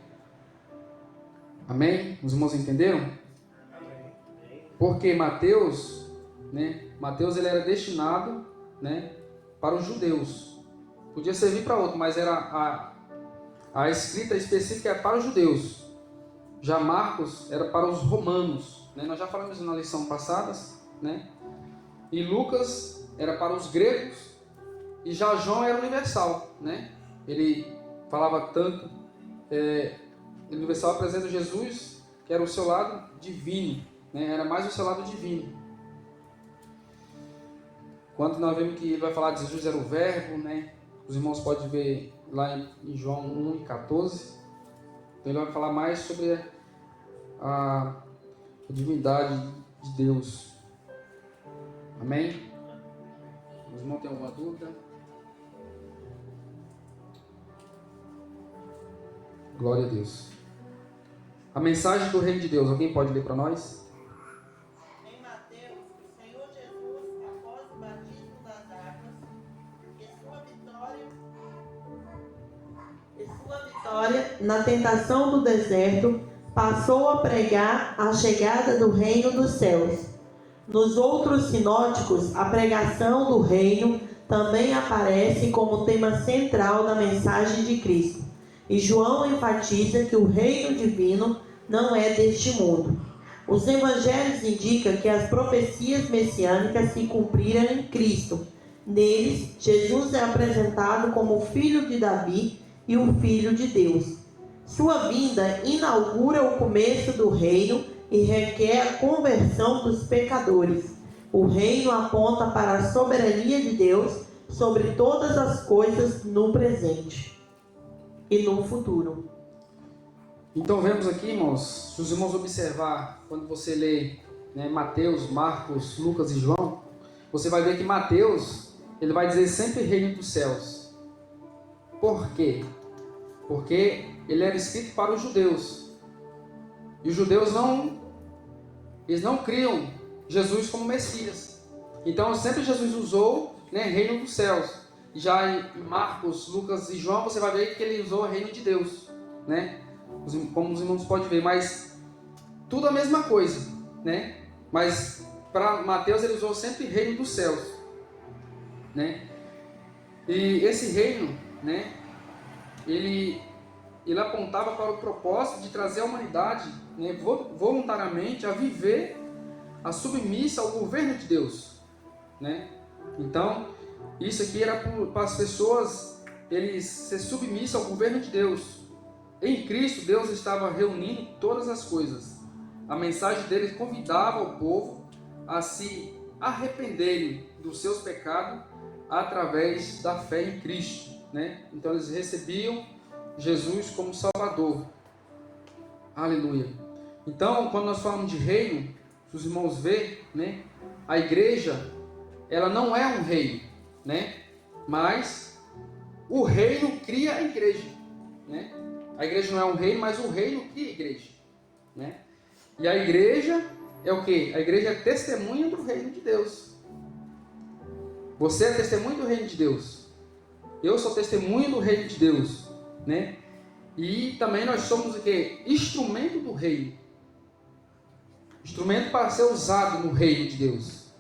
Amém? Os irmãos entenderam? Porque Mateus, né, Mateus ele era destinado, né, para os judeus. Podia servir para outro, mas era a escrita específica é para os judeus. Já Marcos era para os romanos, né? Nós já falamos na lição passada, né? E Lucas era para os gregos, e já João era universal, né? Ele falava tanto, universal apresenta Jesus, que era o seu lado divino, né? Era mais o seu lado divino. Quando nós vemos que ele vai falar de Jesus era o verbo, né? Os irmãos podem ver lá em João 1:14. Então ele vai falar mais sobre a divindade de Deus. Amém? Os irmãos têm alguma dúvida? Glória a Deus. A mensagem do Reino de Deus. Alguém pode ler para nós? Em Mateus, o Senhor Jesus, após o batismo das águas e sua vitória na tentação do deserto, passou a pregar a chegada do reino dos céus. Nos outros sinóticos, a pregação do reino também aparece como tema central da mensagem de Cristo. E João enfatiza que o reino divino não é deste mundo. Os evangelhos indicam que as profecias messiânicas se cumpriram em Cristo. Neles, Jesus é apresentado como o filho de Davi e o filho de Deus. Sua vinda inaugura o começo do reino e requer a conversão dos pecadores. O reino aponta para a soberania de Deus sobre todas as coisas no presente e no futuro. Então vemos aqui, irmãos, se os irmãos observar, quando você lê, né, Mateus, Marcos, Lucas e João, você vai ver que Mateus, ele vai dizer sempre reino dos céus. Por quê? Porque ele era escrito para os judeus. E os judeus não criam Jesus como Messias. Então sempre Jesus usou, né, reino dos céus. Já em Marcos, Lucas e João, você vai ver que ele usou o reino de Deus, né? Como os irmãos podem ver, mas tudo a mesma coisa, né? Mas para Mateus ele usou sempre reino dos céus, né? E esse reino, né, ele apontava para o propósito de trazer a humanidade, né, voluntariamente a viver a submissa ao governo de Deus, né? Então, isso aqui era para as pessoas eles ser submissas ao governo de Deus. Em Cristo, Deus estava reunindo todas as coisas. A mensagem dele convidava o povo a se arrependerem dos seus pecados através da fé em Cristo, né? Então eles recebiam Jesus como Salvador. Aleluia. Então, quando nós falamos de reino, se os irmãos verem, né, a igreja, ela não é um reino, né? Mas o reino cria a igreja, né? A igreja não é um reino, mas o reino cria a igreja, né? E a igreja é o quê? A igreja é testemunha do reino de Deus. Você é testemunha do reino de Deus. Eu sou testemunha do reino de Deus, né? E também nós somos o quê? Instrumento do reino. Instrumento para ser usado no reino de Deus.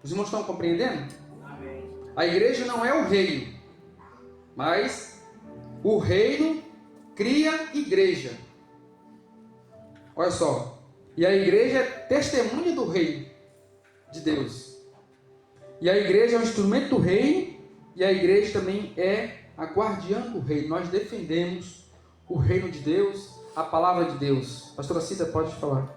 Os irmãos estão compreendendo? Amém. A igreja não é o reino, mas o reino cria igreja. Olha só. E a igreja é testemunha do reino de Deus. E a igreja é um instrumento do reino, e a igreja também é a guardiã do reino. Nós defendemos o reino de Deus, a palavra de Deus. Pastora Cida, pode falar.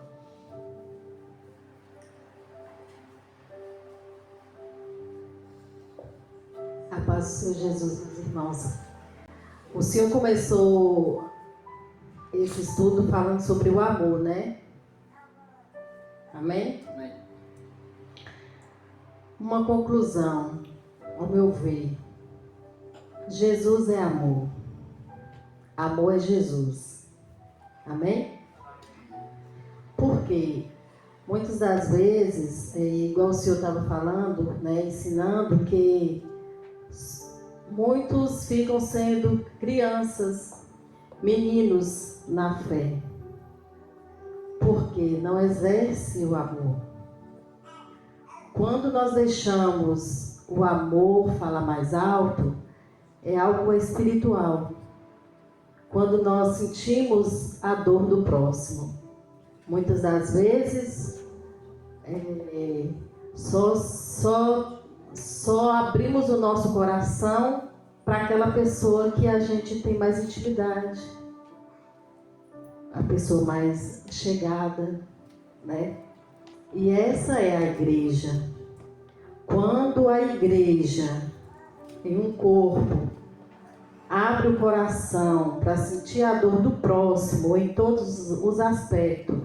A paz do Senhor Jesus, meus irmãos. O Senhor começou esse estudo falando sobre o amor, né? Amém? Amém. Uma conclusão, ao meu ver. Jesus é amor. Amor é Jesus. Amém? Porque muitas das vezes, igual o Senhor estava falando, né, ensinando que muitos ficam sendo crianças, meninos na fé, porque não exerce o amor. Quando nós deixamos o amor falar mais alto, é algo espiritual. Quando nós sentimos a dor do próximo, muitas das vezes só abrimos o nosso coração para aquela pessoa que a gente tem mais intimidade, a pessoa mais chegada, né? E essa é a igreja. Quando a igreja, em um corpo, abre o coração para sentir a dor do próximo em todos os aspectos,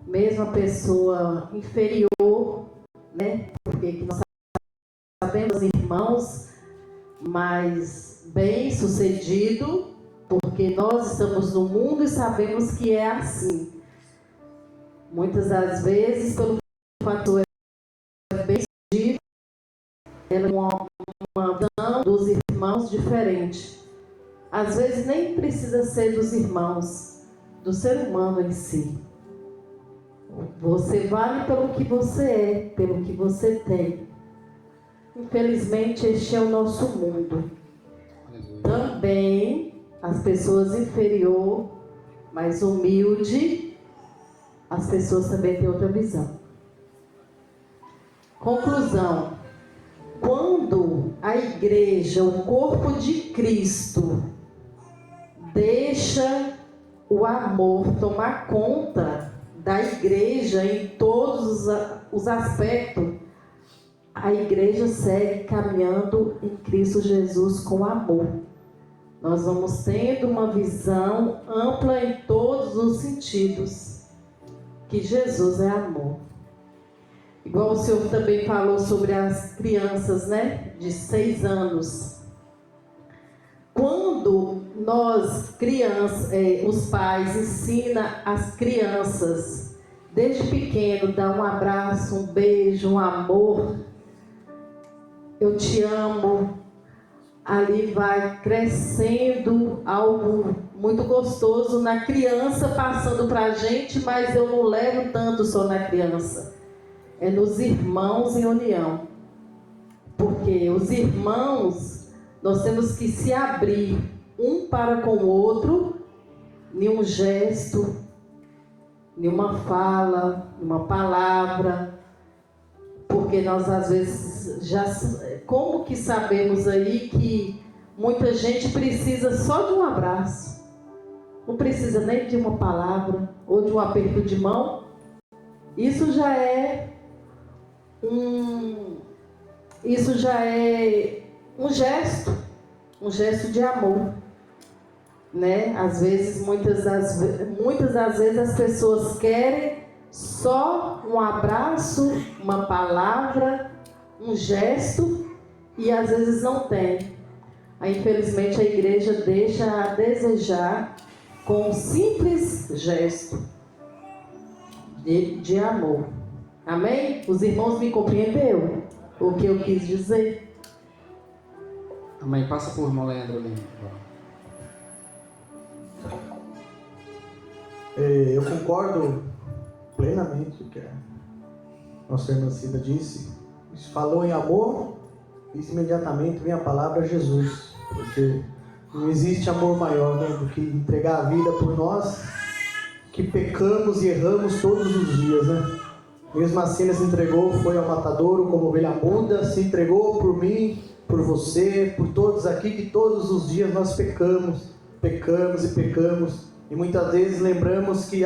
mesmo a pessoa inferior, né? Porque nós sabemos, irmãos, mais bem-sucedido, porque nós estamos no mundo e sabemos que é assim. Muitas das vezes, pelo fator bem-sucedido, ela é uma visão dos irmãos diferente. Às vezes nem precisa ser dos irmãos, do ser humano em si. Você vale pelo que você é, pelo que você tem. Infelizmente, este é o nosso mundo. Também as pessoas inferiores, mais humildes, as pessoas também têm outra visão. Conclusão. Quando a igreja, o corpo de Cristo, deixa o amor tomar conta da igreja em todos os aspectos, a igreja segue caminhando em Cristo Jesus com amor. Nós vamos tendo uma visão ampla em todos os sentidos, que Jesus é amor. Igual o Senhor também falou sobre as crianças, né, de 6 anos. Quando nós, crianças, os pais ensinam as crianças, desde pequeno, dar um abraço, um beijo, um amor, eu te amo, ali vai crescendo algo muito gostoso na criança, passando para a gente, mas eu não levo tanto só na criança, é nos irmãos em união, porque os irmãos, nós temos que se abrir um para com o outro, em um gesto, em uma fala, em uma palavra, porque nós às vezes já, como que sabemos aí que muita gente precisa só de um abraço, não precisa nem de uma palavra ou de um aperto de mão. Isso já é um gesto de amor, né? Às vezes, muitas das vezes as pessoas querem só um abraço, uma palavra, um gesto, e às vezes não tem. Aí, infelizmente, a igreja deixa a desejar com um simples gesto de amor. Amém? Os irmãos me compreenderam o que eu quis dizer? Amém. Passa por irmão Leandro ali. Eu concordo plenamente com o que a nossa irmã Cida disse. Falou em amor, imediatamente vem a palavra Jesus. Porque não existe amor maior, né, do que entregar a vida por nós, que pecamos e erramos todos os dias, né? Mesmo assim ele se entregou, foi ao matadouro como ovelha muda, se entregou por mim, por você, por todos aqui, que todos os dias nós pecamos e pecamos. E muitas vezes lembramos que,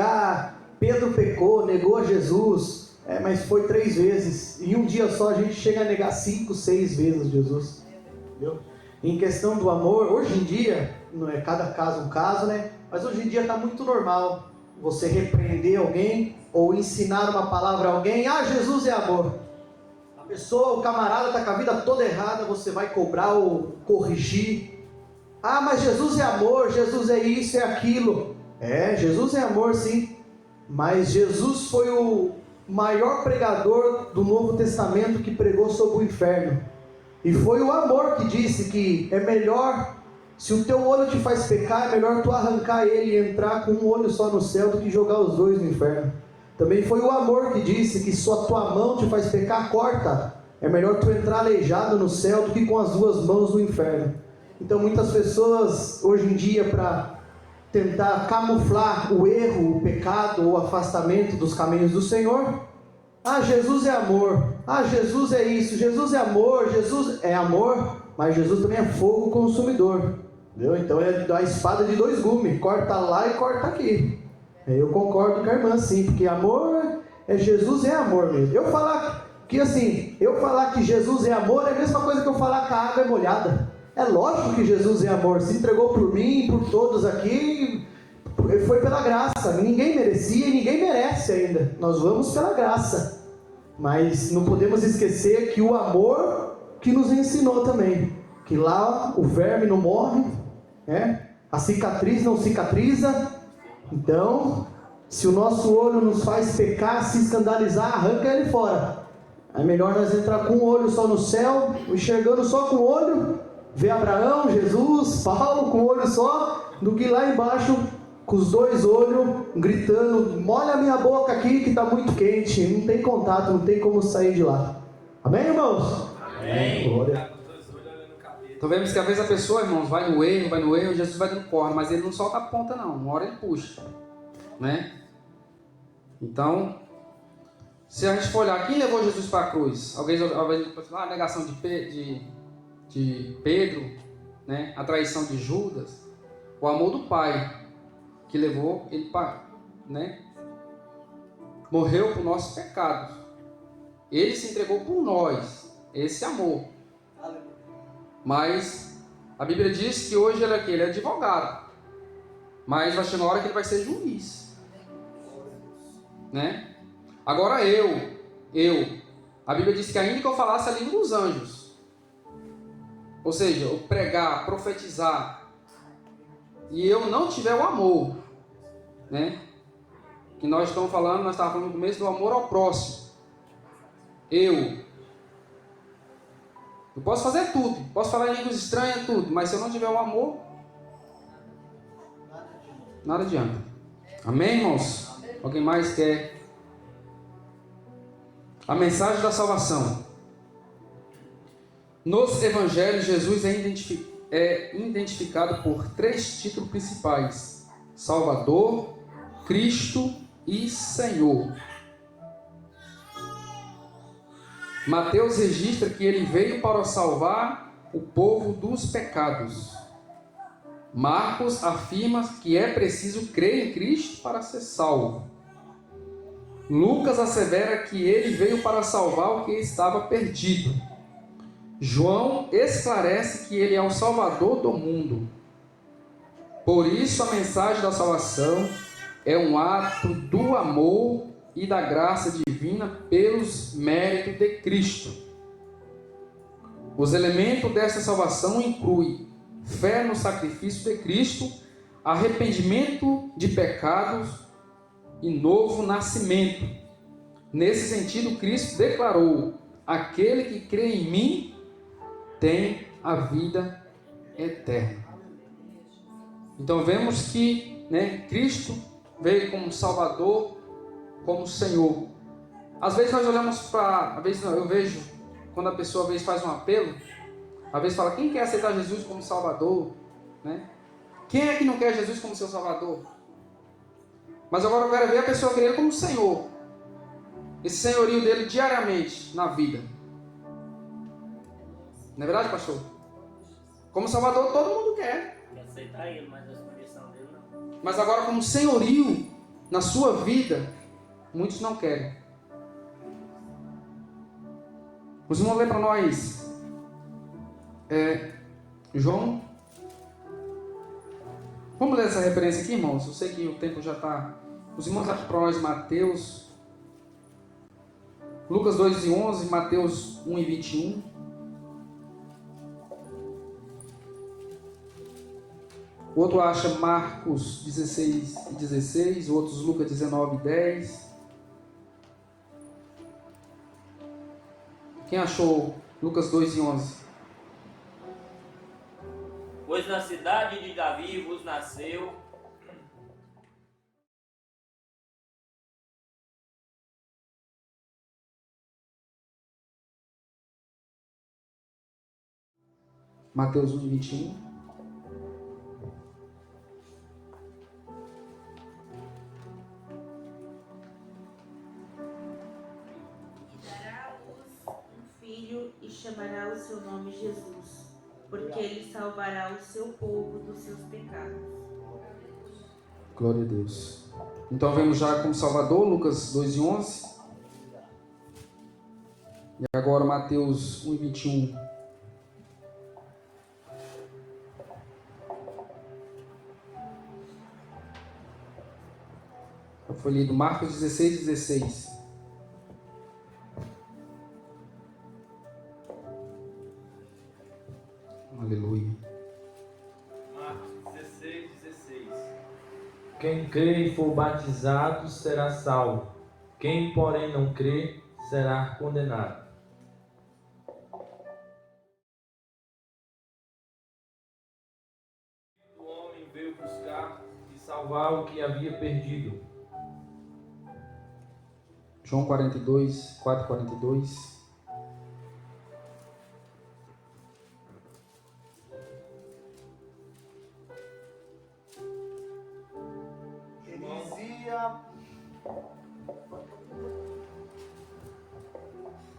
Pedro pecou, negou a Jesus, mas foi 3 vezes. E um dia só a gente chega a negar 5, 6 vezes Jesus. Entendeu? Em questão do amor, hoje em dia, não é cada caso um caso, né? Mas hoje em dia está muito normal você repreender alguém ou ensinar uma palavra a alguém. Jesus é amor. A pessoa, o camarada está com a vida toda errada, você vai cobrar ou corrigir. Mas Jesus é amor, Jesus é isso, é aquilo. Jesus é amor, sim. Mas Jesus foi o maior pregador do Novo Testamento que pregou sobre o inferno. E foi o amor que disse que é melhor, se o teu olho te faz pecar, é melhor tu arrancar ele e entrar com um olho só no céu do que jogar os 2 no inferno. Também foi o amor que disse que se a tua mão te faz pecar, corta. É melhor tu entrar aleijado no céu do que com as 2 mãos no inferno. Então muitas pessoas hoje em dia, para tentar camuflar o erro, o pecado ou o afastamento dos caminhos do Senhor, Jesus é amor, Jesus é isso, Jesus é amor, Jesus é amor, mas Jesus também é fogo consumidor, entendeu? Então é a espada de 2 gumes, corta lá e corta aqui. Eu concordo com a irmã, sim, porque amor Jesus é amor mesmo. Eu falar que Jesus é amor é a mesma coisa que eu falar que a água é molhada. É lógico que Jesus é amor, se entregou por mim e por todos aqui, foi pela graça. Ninguém merecia e ninguém merece ainda. Nós vamos pela graça. Mas não podemos esquecer que o amor que nos ensinou também, que lá o verme não morre, a cicatriz não cicatriza. Então, se o nosso olho nos faz pecar, se escandalizar, arranca ele fora. É melhor nós entrar com um olho só no céu, enxergando só com o olho, ver Abraão, Jesus, Paulo com o olho só, do que lá embaixo com os 2 olhos gritando: molha a minha boca aqui que está muito quente, não tem contato, não tem como sair de lá. Amém, irmãos? Amém. Glória. Então vemos que às vezes a pessoa, irmãos, vai no erro, Jesus vai dando corda, mas ele não solta a ponta não, uma hora ele puxa, né? Então, se a gente for olhar, quem levou Jesus para a cruz? Alguém pode falar a negação de Pedro, né? A traição de Judas, o amor do Pai que levou ele para, né? Morreu por nossos pecados. Ele se entregou por nós, esse amor. Mas a Bíblia diz que hoje ele é advogado, mas vai chegar uma hora que ele vai ser juiz, né? Agora a Bíblia diz que ainda que eu falasse a língua dos anjos, ou seja, eu pregar, profetizar, e eu não tiver o amor, né? Que nós estávamos falando no começo do amor ao próximo. Eu posso fazer tudo, posso falar em línguas estranhas, tudo, mas se eu não tiver o amor, nada adianta. Amém, irmãos? Alguém mais quer? A mensagem da salvação. Nos evangelhos, Jesus é identificado por 3 títulos principais: Salvador, Cristo e Senhor. Mateus registra que ele veio para salvar o povo dos pecados. Marcos afirma que é preciso crer em Cristo para ser salvo. Lucas assevera que ele veio para salvar o que estava perdido. João esclarece que ele é o Salvador do mundo. Por isso, a mensagem da salvação é um ato do amor e da graça divina pelos méritos de Cristo. Os elementos dessa salvação incluem fé no sacrifício de Cristo, arrependimento de pecados e novo nascimento. Nesse sentido, Cristo declarou: aquele que crê em mim tem a vida eterna. Então vemos que, né, Cristo veio como Salvador, como Senhor. Às vezes nós olhamos para, às vezes eu vejo quando a pessoa às vezes faz um apelo, às vezes fala: quem quer aceitar Jesus como Salvador, né? Quem é que não quer Jesus como seu Salvador? Mas agora eu quero ver a pessoa querer como Senhor, esse senhorio dele diariamente na vida. Não é verdade, pastor? Como Salvador todo mundo quer. Quer aceitar ele, mas a condição dele não. Mas agora como senhorio na sua vida, muitos não querem. Os irmãos ler para nós João. Vamos ler essa referência aqui, irmãos? Eu sei que o tempo já está. Os irmãos acham para nós Mateus, Lucas 2:11, Mateus 1:21. O outro acha Marcos 16:16, outros Lucas 19:10. Quem achou Lucas 2:11? Pois na cidade de Davi vos nasceu Mateus 1:21. Dará à luz um filho e chamará o seu nome Jesus, porque ele salvará o seu povo dos seus pecados. Glória a Deus. Então vemos já como Salvador, Lucas 2:11. E agora Mateus 1:21. Foi lido Marcos 16:16. Aleluia. Marcos 16:16. Quem crê e for batizado será salvo. Quem, porém, não crê será condenado. O homem veio buscar e salvar o que havia perdido. João 4:42.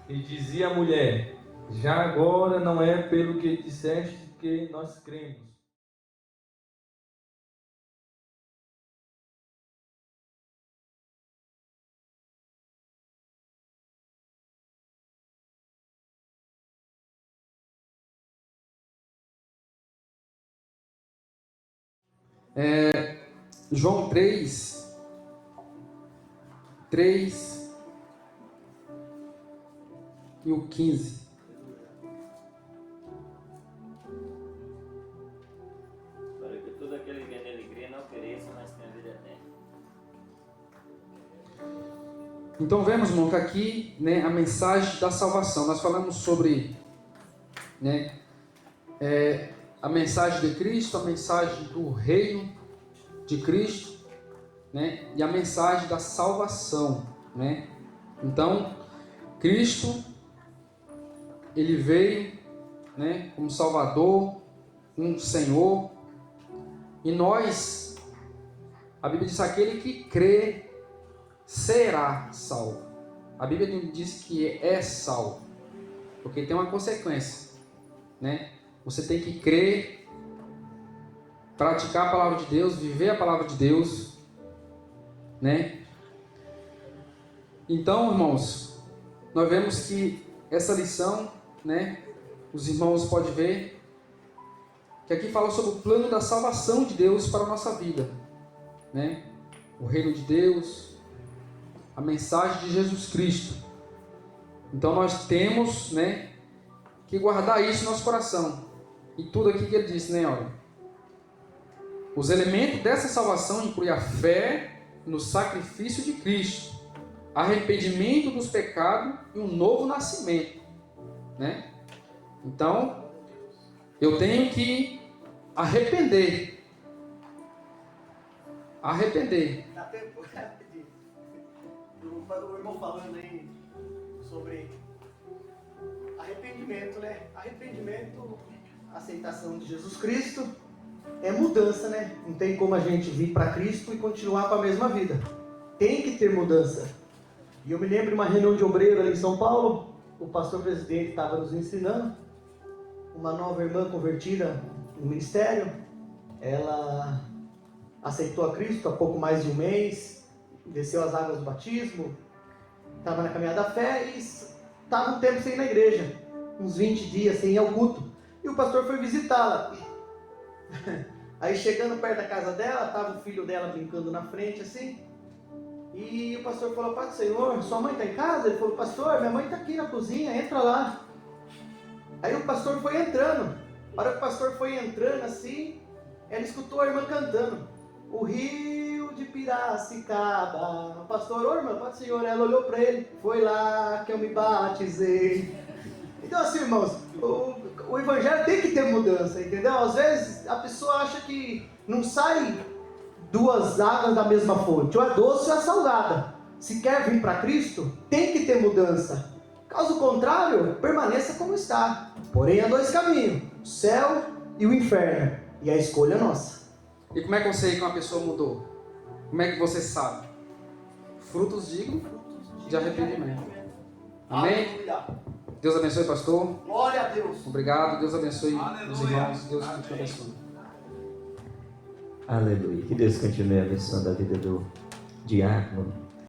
E dizia a mulher: já agora não é pelo que disseste que nós cremos. João 3 e o 15. para que todo aquele que nele crê não pereça, mas tenha vida eterna. Então vemos, irmão, que aqui, né, a mensagem da salvação. Nós falamos sobre, né, a mensagem de Cristo, a mensagem do reino de Cristo, né, e a mensagem da salvação, né? Então, Cristo, ele veio, né, como Salvador, um Senhor, e nós, a Bíblia diz: aquele que crê será salvo. A Bíblia não diz que é salvo, porque tem uma consequência, né? Você tem que crer, praticar a palavra de Deus, viver a palavra de Deus, né? Então, irmãos, nós vemos que essa lição, né, os irmãos podem ver que aqui fala sobre o plano da salvação de Deus para a nossa vida, né? O reino de Deus, a mensagem de Jesus Cristo. Então nós temos, né, que guardar isso no nosso coração. E tudo aqui que ele disse, né, olha, os elementos dessa salvação incluem a fé no sacrifício de Cristo, arrependimento dos pecados e um novo nascimento, né? Então, eu tenho que arrepender. Arrepender. Dá tempo? O irmão falando aí sobre arrependimento, né? Arrependimento, aceitação de Jesus Cristo, é mudança, né? Não tem como a gente vir para Cristo e continuar com a mesma vida. Tem que ter mudança. E eu me lembro de uma reunião de obreiro ali em São Paulo, o pastor presidente estava nos ensinando, uma nova irmã convertida no ministério, ela aceitou a Cristo há pouco mais de um mês, desceu as águas do batismo, estava na caminhada da fé e estava um tempo sem ir na igreja, uns 20 dias sem ir ao culto. E o pastor foi visitá-la. Aí chegando perto da casa dela, estava o filho dela brincando na frente assim, e o pastor falou: Pai do Senhor, sua mãe está em casa? Ele falou: pastor, minha mãe está aqui na cozinha, entra lá. Aí o pastor foi entrando. A hora que o pastor foi entrando assim, ela escutou a irmã cantando: o rio de Piracicaba. O pastor: ô irmã, Pai do Senhor. Ela olhou para ele: foi lá que eu me batizei. Então assim, irmãos, o evangelho tem que ter mudança, entendeu? Às vezes a pessoa acha que não sai duas águas da mesma fonte, ou é doce ou é salgada. Se quer vir para Cristo, tem que ter mudança. Caso contrário, permaneça como está. Porém, há dois caminhos: o céu e o inferno. E a escolha é nossa. E como é que eu sei que uma pessoa mudou? Como é que você sabe? Frutos dignos de arrependimento. Amém? Deus abençoe, pastor. Glória a Deus. Obrigado. Deus abençoe Aleluia. os irmãos. Deus te abençoe. Aleluia. Que Deus continue abençoando a vida do diácono